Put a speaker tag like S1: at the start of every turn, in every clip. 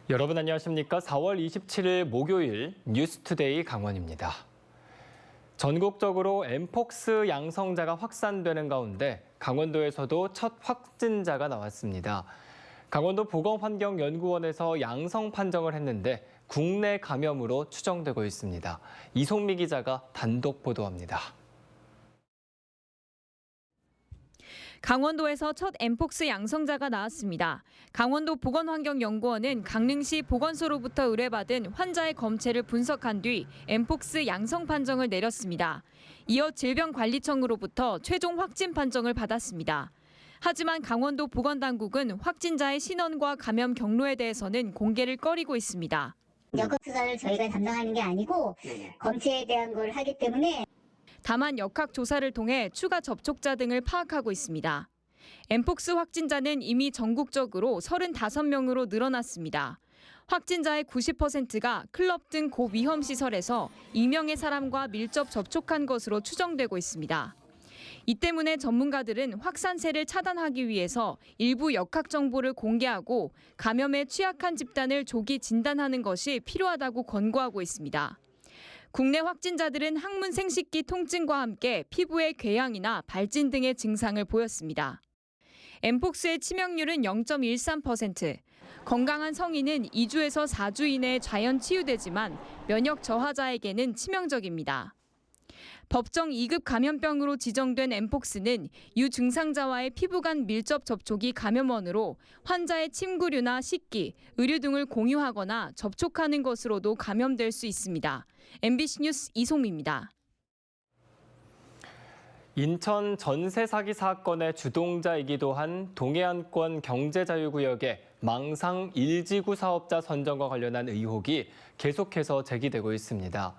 S1: 여러분 안녕하십니까? 4월 27일 목요일 뉴스투데이 강원입니다. 전국적으로 엠폭스 양성자가 확산되는 가운데 강원도에서도 첫 확진자가 나왔습니다. 강원도 보건환경연구원에서 양성 판정을 했는데 국내 감염으로 추정되고 있습니다. 이송미 기자가 단독 보도합니다.
S2: 강원도에서 첫 엠폭스 양성자가 나왔습니다. 강원도 보건환경연구원은 강릉시 보건소로부터 의뢰받은 환자의 검체를 분석한 뒤 엠폭스 양성 판정을 내렸습니다. 이어 질병관리청으로부터 최종 확진 판정을 받았습니다. 하지만 강원도 보건당국은 확진자의 신원과 감염 경로에 대해서는 공개를 꺼리고 있습니다.
S3: 역학 수사를 저희가 담당하는 게 아니고 검체에 대한 걸 하기 때문에
S2: 다만 역학 조사를 통해 추가 접촉자 등을 파악하고 있습니다. 엠폭스 확진자는 이미 전국적으로 35명으로 늘어났습니다. 확진자의 90%가 클럽 등 고위험 시설에서 2명의 사람과 밀접 접촉한 것으로 추정되고 있습니다. 이 때문에 전문가들은 확산세를 차단하기 위해서 일부 역학 정보를 공개하고 감염에 취약한 집단을 조기 진단하는 것이 필요하다고 권고하고 있습니다. 국내 확진자들은 항문 생식기 통증과 함께 피부의 궤양이나 발진 등의 증상을 보였습니다. 엠폭스의 치명률은 0.13%, 건강한 성인은 2주에서 4주 이내에 자연 치유되지만 면역 저하자에게는 치명적입니다. 법정 2급 감염병으로 지정된 엠폭스는 유증상자와의 피부 간 밀접 접촉이 감염원으로 환자의 침구류나 식기, 의류 등을 공유하거나 접촉하는 것으로도 감염될 수 있습니다. MBC 뉴스 이송미입니다.
S1: 인천 전세 사기 사건의 주동자이기도 한 동해안권 경제자유구역의 망상 1지구 사업자 선정과 관련한 의혹이 계속해서 제기되고 있습니다.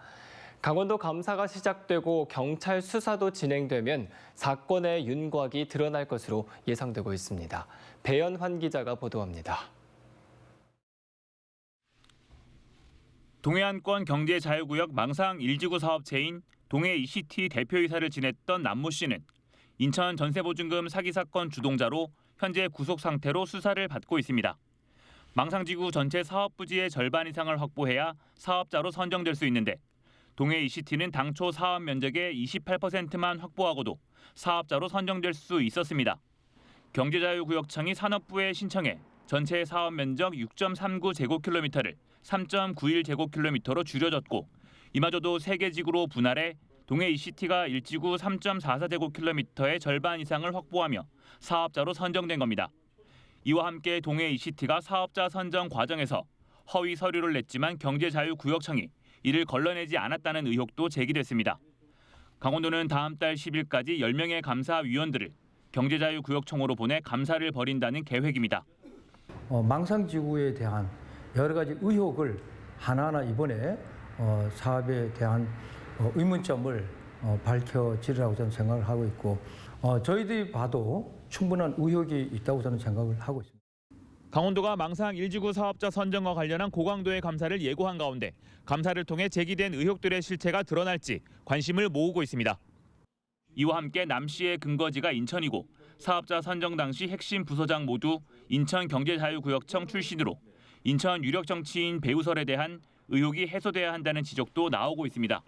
S1: 강원도 감사가 시작되고 경찰 수사도 진행되면 사건의 윤곽이 드러날 것으로 예상되고 있습니다. 배연환 기자가 보도합니다.
S4: 동해안권 경제자유구역 망상 1지구 사업체인 동해 ECT 대표이사를 지냈던 남모 씨는 인천 전세보증금 사기 사건 주동자로 현재 구속 상태로 수사를 받고 있습니다. 망상지구 전체 사업 부지의 절반 이상을 확보해야 사업자로 선정될 수 있는데 동해 ECT는 당초 사업 면적의 28%만 확보하고도 사업자로 선정될 수 있었습니다. 경제자유구역청이 산업부에 신청해 전체 사업 면적 6.39제곱킬로미터를 3.91제곱킬로미터로 줄여졌고 이마저도 3개 지구로 분할해 동해 ECT가 1지구 3.44제곱킬로미터의 절반 이상을 확보하며 사업자로 선정된 겁니다. 이와 함께 동해 ECT가 사업자 선정 과정에서 허위 서류를 냈지만 경제자유구역청이 이를 걸러내지 않았다는 의혹도 제기됐습니다. 강원도는 다음 달 10일까지 10명의 감사위원들을 경제자유구역청으로 보내 감사를 벌인다는 계획입니다.
S5: 망상지구에 대한 여러 가지 의혹을 하나하나 이번에 사업에 대한 의문점을 밝혀지리라고 저는 생각을 하고 있고 저희들이 봐도 충분한 의혹이 있다고 저는 생각을 하고 있습니다.
S4: 강원도가 망상 1지구 사업자 선정과 관련한 고강도의 감사를 예고한 가운데 감사를 통해 제기된 의혹들의 실체가 드러날지 관심을 모으고 있습니다. 이와 함께 남 씨의 근거지가 인천이고 사업자 선정 당시 핵심 부서장 모두 인천경제자유구역청 출신으로 인천 유력 정치인 배우설에 대한 의혹이 해소돼야 한다는 지적도 나오고 있습니다.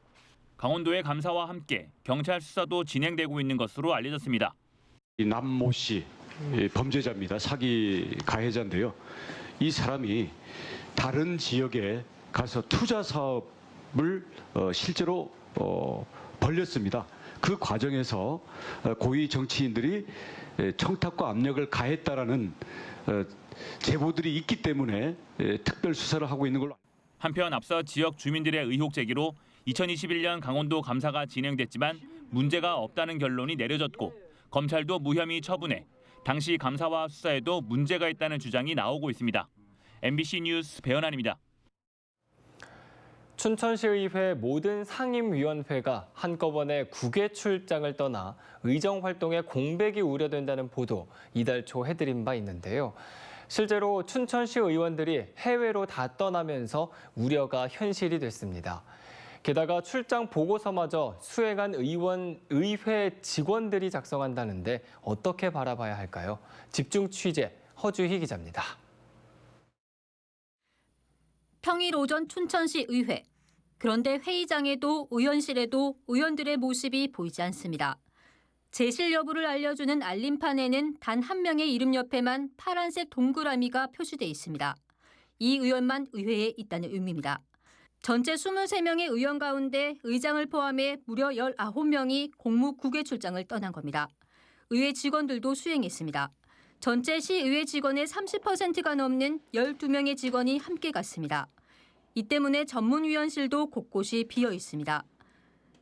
S4: 강원도의 감사와 함께 경찰 수사도 진행되고 있는 것으로 알려졌습니다.
S6: 남모 씨 범죄자입니다. 사기 가해자인데요. 이 사람이 다른 지역에 가서 투자 사업을 실제로 벌렸습니다. 그 과정에서 고위 정치인들이 청탁과 압력을 가했다라는 제보들이 있기 때문에 특별 수사를 하고 있는 걸로.
S4: 한편 앞서 지역 주민들의 의혹 제기로 2021년 강원도 감사가 진행됐지만 문제가 없다는 결론이 내려졌고 검찰도 무혐의 처분해 당시 감사와 수사에도 문제가 있다는 주장이 나오고 있습니다. MBC 뉴스 배연환입니다.
S1: 춘천시의회 모든 상임위원회가 한꺼번에 국외 출장을 떠나 의정 활동에 공백이 우려된다는 보도 이달 초 해드린 바 있는데요. 실제로 춘천시 의원들이 해외로 다 떠나면서 우려가 현실이 됐습니다. 게다가 출장 보고서마저 수행한 의회 직원들이 작성한다는데 어떻게 바라봐야 할까요? 집중 취재 허주희 기자입니다.
S7: 평일 오전 춘천시 의회. 그런데 회의장에도 의원실에도 의원들의 모습이 보이지 않습니다. 제실 여부를 알려주는 알림판에는 단 한 명의 이름 옆에만 파란색 동그라미가 표시돼 있습니다. 이 의원만 의회에 있다는 의미입니다. 전체 23명의 의원 가운데 의장을 포함해 무려 19명이 공무 국외 출장을 떠난 겁니다. 의회 직원들도 수행했습니다. 전체 시의회 직원의 30%가 넘는 12명의 직원이 함께 갔습니다. 이 때문에 전문위원실도 곳곳이 비어 있습니다.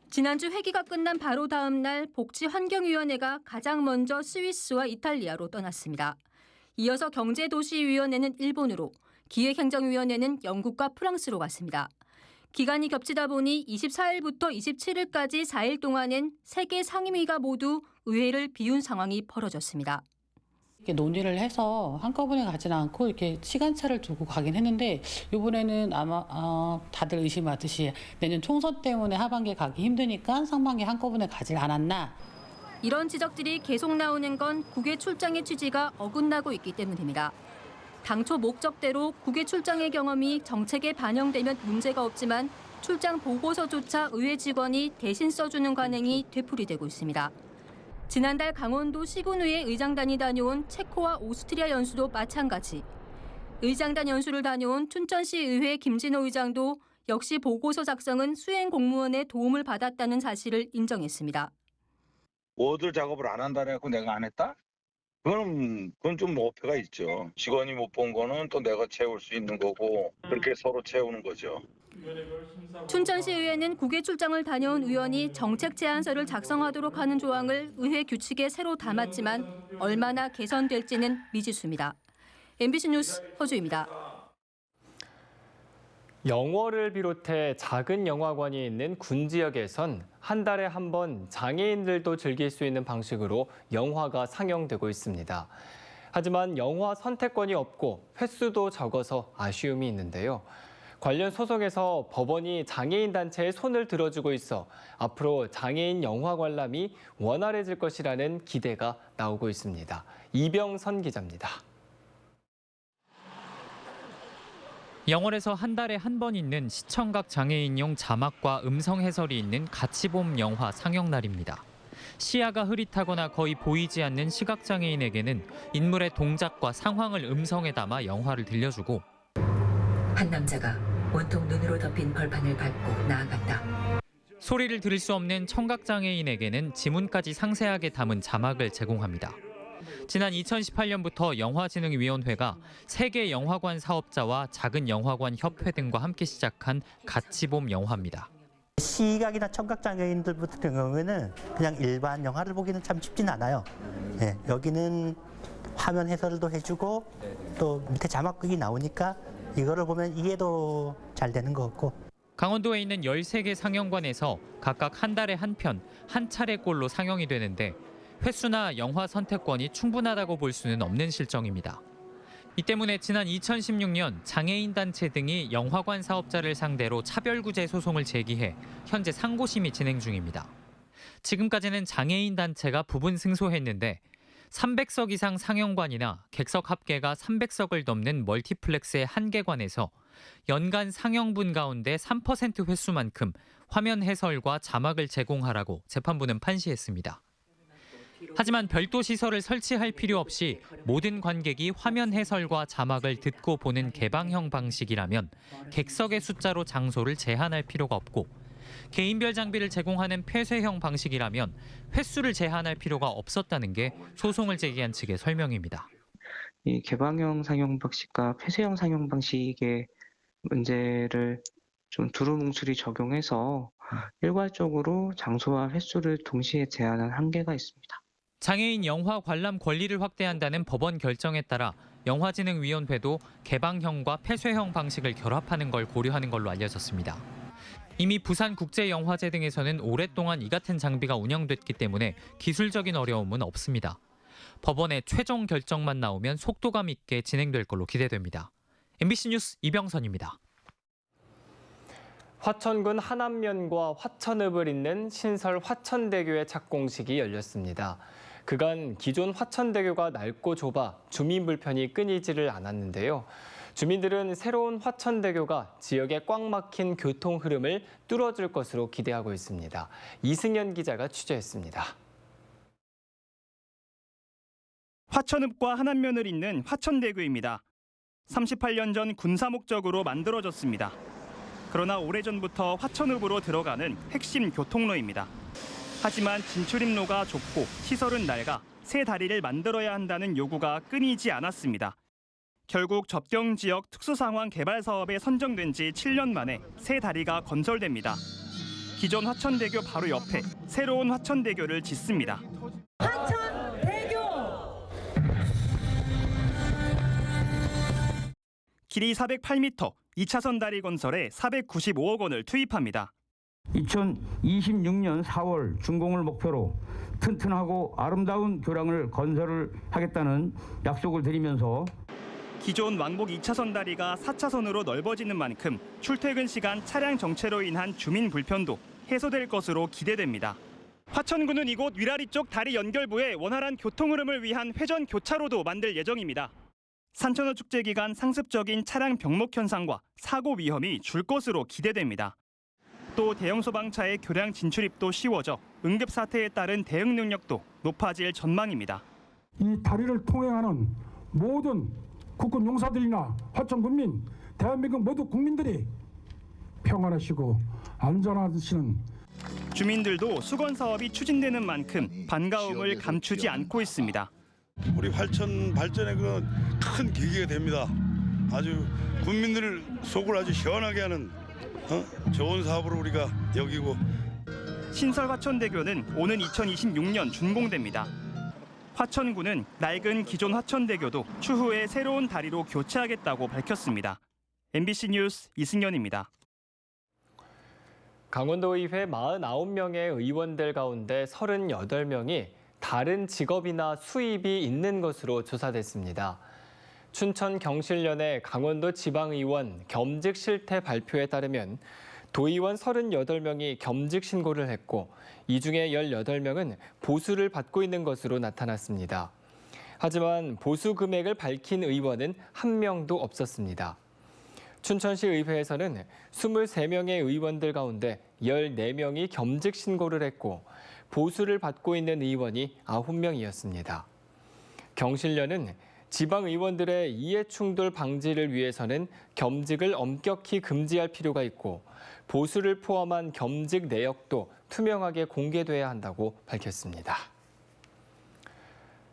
S7: 지난주 회기가 끝난 바로 다음 날 복지환경위원회가 가장 먼저 스위스와 이탈리아로 떠났습니다. 이어서 경제도시위원회는 일본으로, 기획행정위원회는 영국과 프랑스로 갔습니다. 기간이 겹치다 보니 24일부터 27일까지 4일 동안은 3개 상임위가 모두 의회를 비운 상황이 벌어졌습니다.
S8: 이렇게 논의를 해서 한꺼번에 가진 않고 이렇게 시간차를 두고 가긴 했는데 이번에는 아마 다들 의심하듯이 내년 총선 때문에 하반기에 가기 힘드니까 상반기에 한꺼번에 가질 않았나.
S7: 이런 지적들이 계속 나오는 건 국외 출장의 취지가 어긋나고 있기 때문입니다. 당초 목적대로 국외 출장의 경험이 정책에 반영되면 문제가 없지만 출장 보고서조차 의회 직원이 대신 써주는 관행이 되풀이되고 있습니다. 지난달 강원도 시군의회 의장단이 다녀온 체코와 오스트리아 연수도 마찬가지. 의장단 연수를 다녀온 춘천시 의회 김진호 의장도 역시 보고서 작성은 수행 공무원의 도움을 받았다는 사실을 인정했습니다.
S9: 워드 작업을 안 한다고 해서 내가 안 했다? 그건 좀 어폐가 있죠. 직원이 못 본 거는 또 내가 채울 수 있는 거고 그렇게 서로 채우는 거죠.
S7: 춘천시 의회는 국외 출장을 다녀온 의원이 정책 제안서를 작성하도록 하는 조항을 의회 규칙에 새로 담았지만 얼마나 개선될지는 미지수입니다. MBC 뉴스 허주입니다.
S1: 영월을 비롯해 작은 영화관이 있는 군 지역에선 한 달에 한 번 장애인들도 즐길 수 있는 방식으로 영화가 상영되고 있습니다. 하지만 영화 선택권이 없고 횟수도 적어서 아쉬움이 있는데요. 관련 소송에서 법원이 장애인 단체에 손을 들어주고 있어 앞으로 장애인 영화 관람이 원활해질 것이라는 기대가 나오고 있습니다. 이병선 기자입니다.
S10: 영월에서 한 달에 한 번 있는 시청각 장애인용 자막과 음성 해설이 있는 같이 봄 영화 상영 날입니다. 시야가 흐릿하거나 거의 보이지 않는 시각장애인에게는 인물의 동작과 상황을 음성에 담아 영화를 들려주고
S11: 한 남자가 온통 눈으로 덮인 벌판을 밟고 나아간다.
S10: 소리를 들을 수 없는 청각장애인에게는 지문까지 상세하게 담은 자막을 제공합니다. 지난 2018년부터 영화진흥위원회가 세계 영화관 사업자와 작은 영화관 협회 등과 함께 시작한 같이 봄 영화입니다.
S12: 시각이나 청각장애인들 같은 경우에는 그냥 일반 영화를 보기는 참 쉽진 않아요. 네, 여기는 화면 해설도 해주고 또 밑에 자막극이 나오니까 이거를 보면 이해도 잘 되는 것 같고.
S10: 강원도에 있는 13개 상영관에서 각각 한 달에 한 편, 한 차례꼴로 상영이 되는데 횟수나 영화 선택권이 충분하다고 볼 수는 없는 실정입니다. 이 때문에 지난 2016년 장애인 단체 등이 영화관 사업자를 상대로 차별구제 소송을 제기해 현재 상고심이 진행 중입니다. 지금까지는 장애인 단체가 부분 승소했는데 300석 이상 상영관이나 객석 합계가 300석을 넘는 멀티플렉스의 한 개관에서 연간 상영분 가운데 3% 횟수만큼 화면 해설과 자막을 제공하라고 재판부는 판시했습니다. 하지만 별도 시설을 설치할 필요 없이 모든 관객이 화면 해설과 자막을 듣고 보는 개방형 방식이라면 객석의 숫자로 장소를 제한할 필요가 없고 개인별 장비를 제공하는 폐쇄형 방식이라면 횟수를 제한할 필요가 없었다는 게 소송을 제기한 측의 설명입니다.
S13: 이 개방형 상영 방식과 폐쇄형 상영 방식의 문제를 좀 두루뭉술이 적용해서 일괄적으로 장소와 횟수를 동시에 제한한 한계가 있습니다.
S10: 장애인 영화 관람 권리를 확대한다는 법원 결정에 따라 영화진흥위원회도 개방형과 폐쇄형 방식을 결합하는 걸 고려하는 걸로 알려졌습니다. 이미 부산국제영화제 등에서는 오랫동안 이 같은 장비가 운영됐기 때문에 기술적인 어려움은 없습니다. 법원의 최종 결정만 나오면 속도감 있게 진행될 걸로 기대됩니다. MBC 뉴스 이병선입니다.
S1: 화천군 한안면과 화천읍을 잇는 신설 화천대교의 착공식이 열렸습니다. 그간 기존 화천대교가 낡고 좁아 주민 불편이 끊이지를 않았는데요. 주민들은 새로운 화천대교가 지역의 꽉 막힌 교통 흐름을 뚫어줄 것으로 기대하고 있습니다. 이승현 기자가 취재했습니다.
S14: 화천읍과 한안면을 잇는 화천대교입니다. 38년 전 군사 목적으로 만들어졌습니다. 그러나 오래전부터 화천읍으로 들어가는 핵심 교통로입니다. 하지만 진출입로가 좁고 시설은 낡아 새 다리를 만들어야 한다는 요구가 끊이지 않았습니다. 결국 접경지역 특수상황 개발 사업에 선정된 지 7년 만에 새 다리가 건설됩니다. 기존 화천대교 바로 옆에 새로운 화천대교를 짓습니다. 길이 408m, 2차선 다리 건설에 495억 원을 투입합니다.
S15: 2026년 4월 준공을 목표로 튼튼하고 아름다운 교량을 건설을 하겠다는 약속을 드리면서
S14: 기존 왕복 2차선 다리가 4차선으로 넓어지는 만큼 출퇴근 시간 차량 정체로 인한 주민 불편도 해소될 것으로 기대됩니다. 화천구는 이곳 위라리 쪽 다리 연결부에 원활한 교통 흐름을 위한 회전 교차로도 만들 예정입니다. 산천어 축제 기간 상습적인 차량 병목 현상과 사고 위험이 줄 것으로 기대됩니다. 또 대형 소방차의 교량 진출입도 쉬워져 응급 사태에 따른 대응 능력도 높아질 전망입니다.
S16: 이 다리를 통행하는 모든 국군 용사들이나 화천 군민, 대한민국 모두 국민들이 평안하시고 안전하시는
S14: 주민들도 수건 사업이 추진되는 만큼 반가움을 감추지 않고 있습니다.
S17: 우리 화천 발전에 큰 계기가 됩니다. 아주 국민들 속을 아주 시원하게 하는 좋은 사업으로 우리가 여기고.
S14: 신설 화천대교는 오는 2026년 준공됩니다. 화천구는 낡은 기존 화천대교도 추후에 새로운 다리로 교체하겠다고 밝혔습니다. MBC 뉴스 이승현입니다.
S1: 강원도의회 49명의 의원들 가운데 38명이 다른 직업이나 수입이 있는 것으로 조사됐습니다. 춘천 경실련의 강원도 지방의원 겸직 실태 발표에 따르면 도의원 38명이 겸직 신고를 했고 이 중에 18명은 보수를 받고 있는 것으로 나타났습니다. 하지만 보수 금액을 밝힌 의원은 한 명도 없었습니다. 춘천시 의회에서는 23명의 의원들 가운데 14명이 겸직 신고를 했고 보수를 받고 있는 의원이 9명이었습니다. 경실련은 지방의원들의 이해충돌 방지를 위해서는 겸직을 엄격히 금지할 필요가 있고 보수를 포함한 겸직 내역도 투명하게 공개돼야 한다고 밝혔습니다.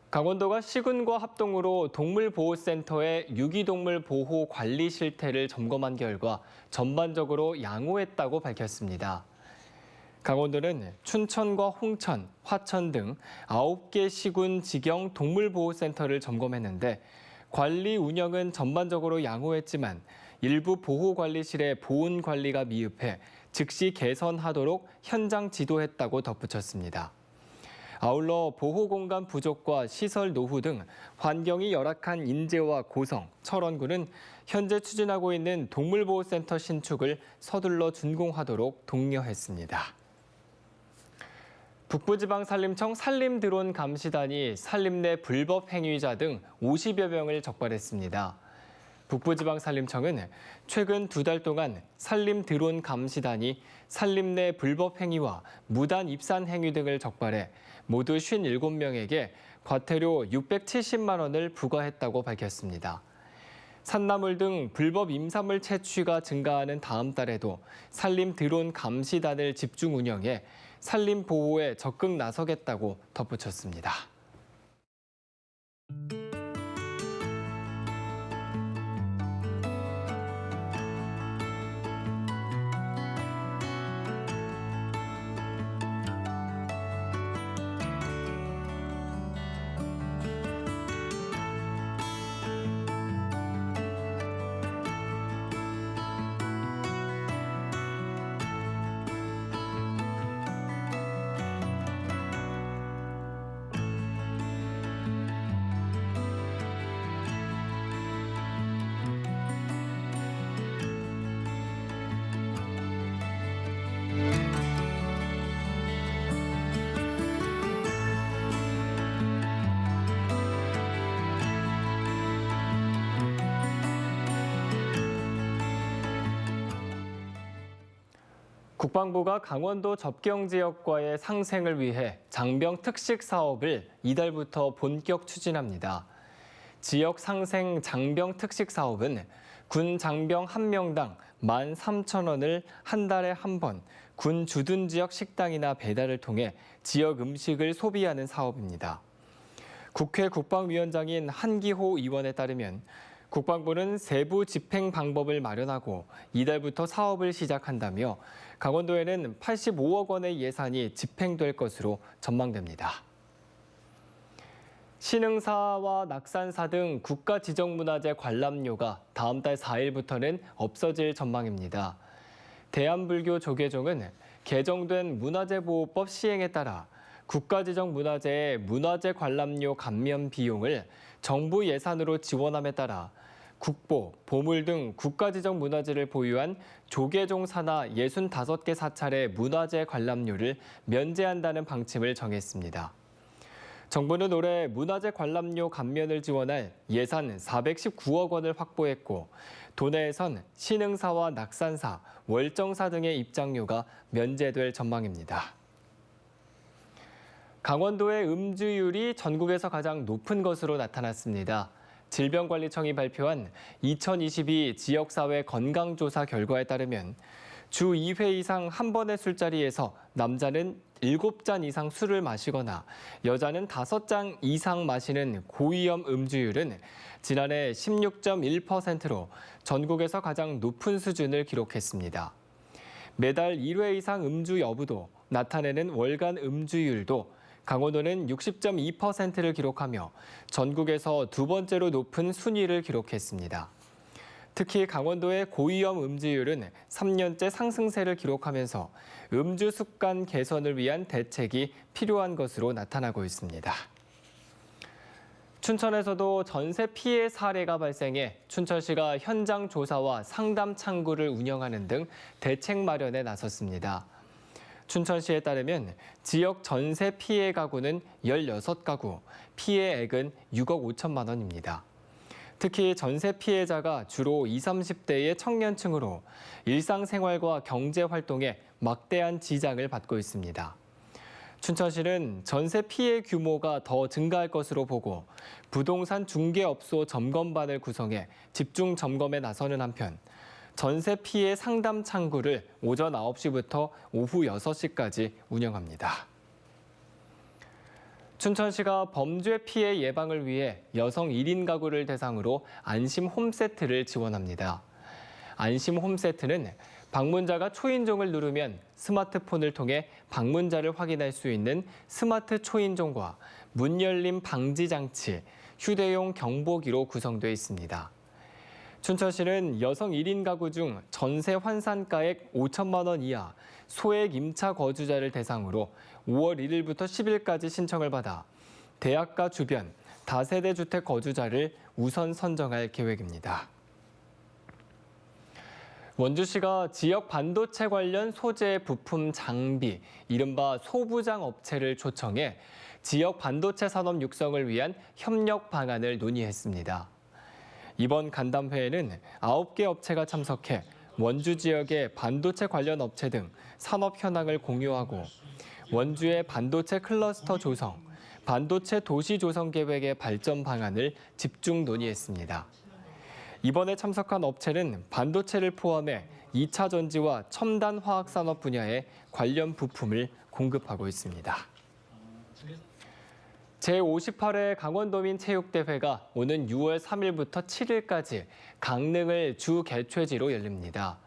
S1: 강원도가 시군과 합동으로 동물보호센터의 유기동물 보호 관리 실태를 점검한 결과 전반적으로 양호했다고 밝혔습니다. 강원도는 춘천과 홍천, 화천 등 9개 시군 직영 동물보호센터를 점검했는데 관리 운영은 전반적으로 양호했지만 일부 보호관리실의 보온 관리가 미흡해 즉시 개선하도록 현장 지도했다고 덧붙였습니다. 아울러 보호공간 부족과 시설 노후 등 환경이 열악한 인제와 고성, 철원구는 현재 추진하고 있는 동물보호센터 신축을 서둘러 준공하도록 독려했습니다. 북부지방산림청 산림드론 감시단이 산림 내 불법 행위자 등 50여 명을 적발했습니다. 북부지방산림청은 최근 2달 동안 산림드론 감시단이 산림 내 불법 행위와 무단 입산 행위 등을 적발해 모두 57명에게 과태료 670만 원을 부과했다고 밝혔습니다. 산나물 등 불법 임산물 채취가 증가하는 다음 달에도 산림 드론 감시단을 집중 운영해 산림 보호에 적극 나서겠다고 덧붙였습니다. 국방부가 강원도 접경 지역과의 상생을 위해 장병 특식 사업을 이달부터 본격 추진합니다. 지역 상생 장병 특식 사업은 군 장병 1명당 13,000원을 한 달에 한 번 군 주둔 지역 식당이나 배달을 통해 지역 음식을 소비하는 사업입니다. 국회 국방위원장인 한기호 의원에 따르면 국방부는 세부 집행 방법을 마련하고 이달부터 사업을 시작한다며 강원도에는 85억 원의 예산이 집행될 것으로 전망됩니다. 신흥사와 낙산사 등 국가지정문화재 관람료가 다음 달 4일부터는 없어질 전망입니다. 대한불교 조계종은 개정된 문화재보호법 시행에 따라 국가지정문화재의 문화재 관람료 감면 비용을 정부 예산으로 지원함에 따라 국보, 보물 등 국가지정 문화재를 보유한 조계종사나 65개 사찰의 문화재 관람료를 면제한다는 방침을 정했습니다. 정부는 올해 문화재 관람료 감면을 지원할 예산 419억 원을 확보했고 도내에선 신흥사와 낙산사, 월정사 등의 입장료가 면제될 전망입니다. 강원도의 음주율이 전국에서 가장 높은 것으로 나타났습니다. 질병관리청이 발표한 2022 지역사회 건강조사 결과에 따르면 주 2회 이상 한 번의 술자리에서 남자는 7잔 이상 술을 마시거나 여자는 5잔 이상 마시는 고위험 음주율은 지난해 16.1%로 전국에서 가장 높은 수준을 기록했습니다. 매달 1회 이상 음주 여부도 나타내는 월간 음주율도 강원도는 60.2%를 기록하며 전국에서 두 번째로 높은 순위를 기록했습니다. 특히 강원도의 고위험 음주율은 3년째 상승세를 기록하면서 음주 습관 개선을 위한 대책이 필요한 것으로 나타나고 있습니다. 춘천에서도 전세 피해 사례가 발생해 춘천시가 현장 조사와 상담 창구를 운영하는 등 대책 마련에 나섰습니다. 춘천시에 따르면 지역 전세 피해 가구는 16가구, 피해액은 6억 5천만 원입니다. 특히 전세 피해자가 주로 20, 30대의 청년층으로 일상생활과 경제활동에 막대한 지장을 받고 있습니다. 춘천시는 전세 피해 규모가 더 증가할 것으로 보고 부동산 중개업소 점검반을 구성해 집중 점검에 나서는 한편 전세 피해 상담 창구를 오전 9시부터 오후 6시까지 운영합니다. 춘천시가 범죄 피해 예방을 위해 여성 1인 가구를 대상으로 안심 홈세트를 지원합니다. 안심 홈세트는 방문자가 초인종을 누르면 스마트폰을 통해 방문자를 확인할 수 있는 스마트 초인종과 문 열림 방지 장치, 휴대용 경보기로 구성되어 있습니다. 춘천시는 여성 1인 가구 중 전세 환산가액 5천만 원 이하 소액 임차 거주자를 대상으로 5월 1일부터 10일까지 신청을 받아 대학가 주변 다세대 주택 거주자를 우선 선정할 계획입니다. 원주시가 지역 반도체 관련 소재 부품 장비, 이른바 소부장 업체를 초청해 지역 반도체 산업 육성을 위한 협력 방안을 논의했습니다. 이번 간담회에는 9개 업체가 참석해 원주 지역의 반도체 관련 업체 등 산업 현황을 공유하고 원주의 반도체 클러스터 조성, 반도체 도시 조성 계획의 발전 방안을 집중 논의했습니다. 이번에 참석한 업체는 반도체를 포함해 2차 전지와 첨단 화학 산업 분야의 관련 부품을 공급하고 있습니다. 제58회 강원도민 체육대회가 오는 6월 3일부터 7일까지 강릉을 주 개최지로 열립니다.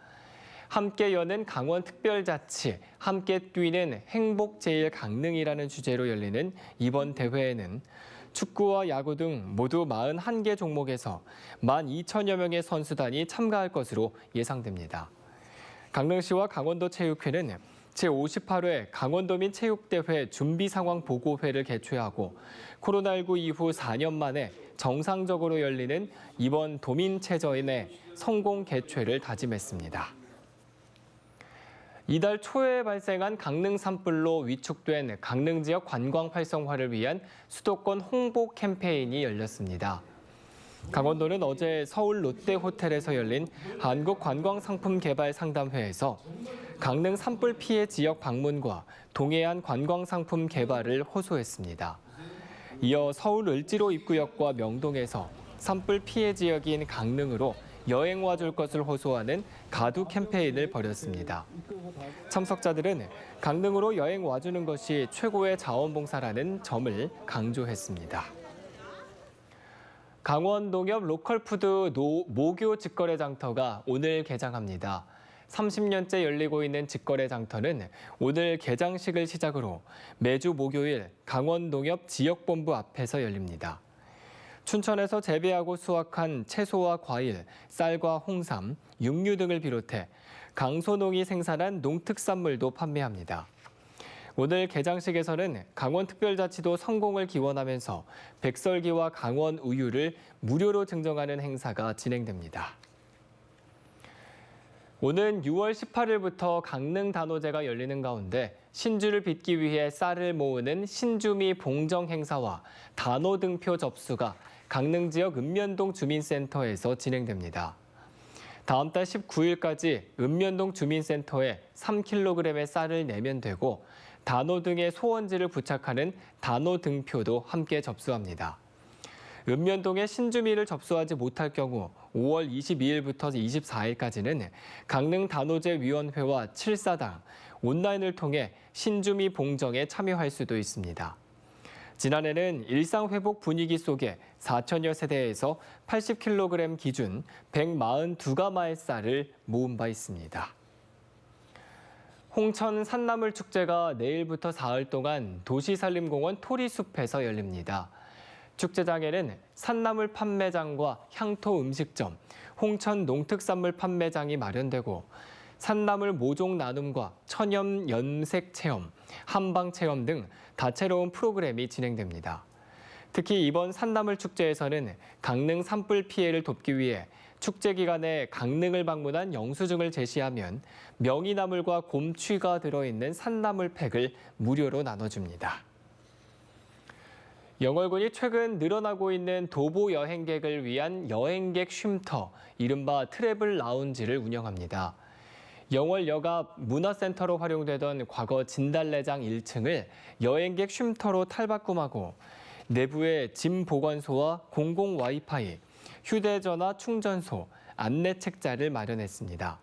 S1: 함께 여는 강원특별자치, 함께 뛰는 행복제일 강릉이라는 주제로 열리는 이번 대회에는 축구와 야구 등 모두 41개 종목에서 12,000여 명의 선수단이 참가할 것으로 예상됩니다. 강릉시와 강원도체육회는 제58회 강원도민 체육대회 준비상황 보고회를 개최하고 코로나19 이후 4년 만에 정상적으로 열리는 이번 도민체전의 성공 개최를 다짐했습니다. 이달 초에 발생한 강릉 산불로 위축된 강릉 지역 관광 활성화를 위한 수도권 홍보 캠페인이 열렸습니다. 강원도는 어제 서울 롯데호텔에서 열린 한국관광상품개발상담회에서 강릉 산불 피해 지역 방문과 동해안 관광상품 개발을 호소했습니다. 이어 서울 을지로 입구역과 명동에서 산불 피해 지역인 강릉으로 여행 와줄 것을 호소하는 가두 캠페인을 벌였습니다. 참석자들은 강릉으로 여행 와주는 것이 최고의 자원봉사라는 점을 강조했습니다. 강원농협 로컬푸드 모교 직거래 장터가 오늘 개장합니다. 30년째 열리고 있는 직거래 장터는 오늘 개장식을 시작으로 매주 목요일 강원농협 지역본부 앞에서 열립니다. 춘천에서 재배하고 수확한 채소와 과일, 쌀과 홍삼, 육류 등을 비롯해 강소농이 생산한 농특산물도 판매합니다. 오늘 개장식에서는 강원특별자치도 성공을 기원하면서 백설기와 강원 우유를 무료로 증정하는 행사가 진행됩니다. 오는 6월 18일부터 강릉 단오제가 열리는 가운데 신주를 빚기 위해 쌀을 모으는 신주미 봉정 행사와 단오 등표 접수가 강릉 지역 읍면동 주민센터에서 진행됩니다. 다음 달 19일까지 읍면동 주민센터에 3kg의 쌀을 내면 되고 단오 등의 소원지를 부착하는 단오 등표도 함께 접수합니다. 읍면동에 신주미를 접수하지 못할 경우 5월 22일부터 24일까지는 강릉 단오제위원회와 7사당, 온라인을 통해 신주미 봉정에 참여할 수도 있습니다. 지난해는 일상회복 분위기 속에 4천여 세대에서 80kg 기준 142가마의 쌀을 모은 바 있습니다. 홍천 산나물 축제가 내일부터 사흘 동안 도시산림공원 토리숲에서 열립니다. 축제장에는 산나물 판매장과 향토 음식점, 홍천 농특산물 판매장이 마련되고 산나물 모종 나눔과 천연 염색 체험, 한방 체험 등 다채로운 프로그램이 진행됩니다. 특히 이번 산나물 축제에서는 강릉 산불 피해를 돕기 위해 축제 기간에 강릉을 방문한 영수증을 제시하면 명이나물과 곰취가 들어있는 산나물 팩을 무료로 나눠줍니다. 영월군이 최근 늘어나고 있는 도보 여행객을 위한 여행객 쉼터, 이른바 트래블 라운지를 운영합니다. 영월역 앞 문화센터로 활용되던 과거 진달래장 1층을 여행객 쉼터로 탈바꿈하고 내부에 짐 보관소와 공공 와이파이, 휴대전화 충전소, 안내 책자를 마련했습니다.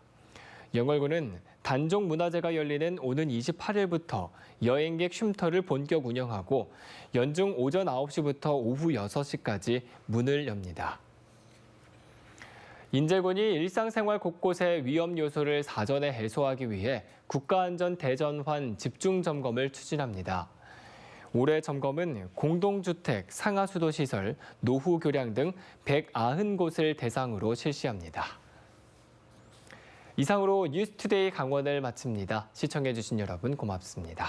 S1: 영월군은 단종 문화제가 열리는 오는 28일부터 여행객 쉼터를 본격 운영하고 연중 오전 9시부터 오후 6시까지 문을 엽니다. 인제군이 일상생활 곳곳의 위험 요소를 사전에 해소하기 위해 국가안전대전환 집중점검을 추진합니다. 올해 점검은 공동주택, 상하수도시설, 노후교량 등 190곳을 대상으로 실시합니다. 이상으로 뉴스투데이 강원을 마칩니다. 시청해주신 여러분 고맙습니다.